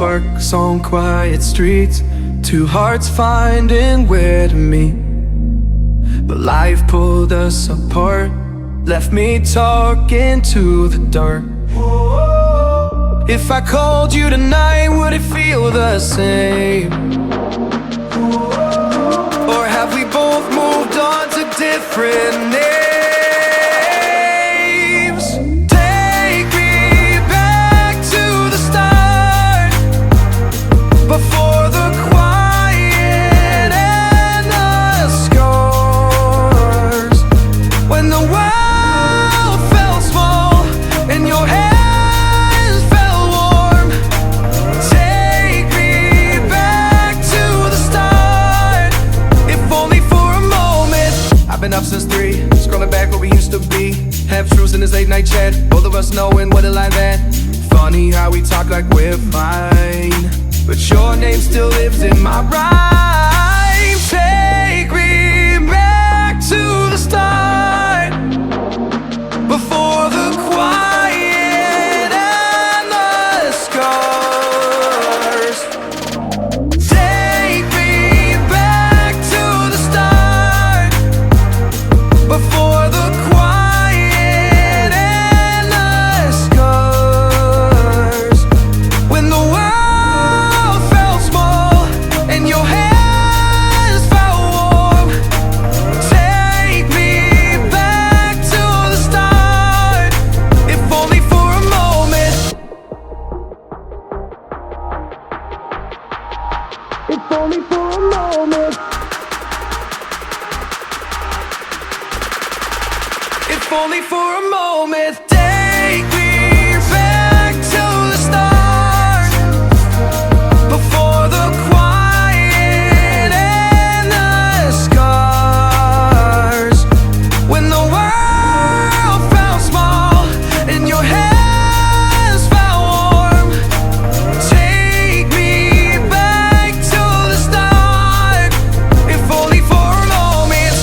sparks on quiet streets, two hearts finding where to meet. But life pulled us apart, left me talking to the dark. If I called you tonight, would it feel the same? Or have we both moved on to different names? Take me back to the start, before the quiet and the scars, when the world felt small and your hands felt warm. Take me back to the start, if only for a moment. I've been up since 3, scrolling back where we used to be, half truths in this late night chat, both of us knowing what a lie that. Funny how we talk like we're fine, but your name still lives in my rhyme. Take me back to the start, before the quiet and the scars. Take me back to the start, before the quiet and the scars, when the world felt small and your hands felt warm. Take me back to the start, if only for a moment. If only for a moment. If only for a moment. Take me back to the start, before the quiet and the scars, when the world felt small and your hands felt warm. Take me back to the start, if only for a moment.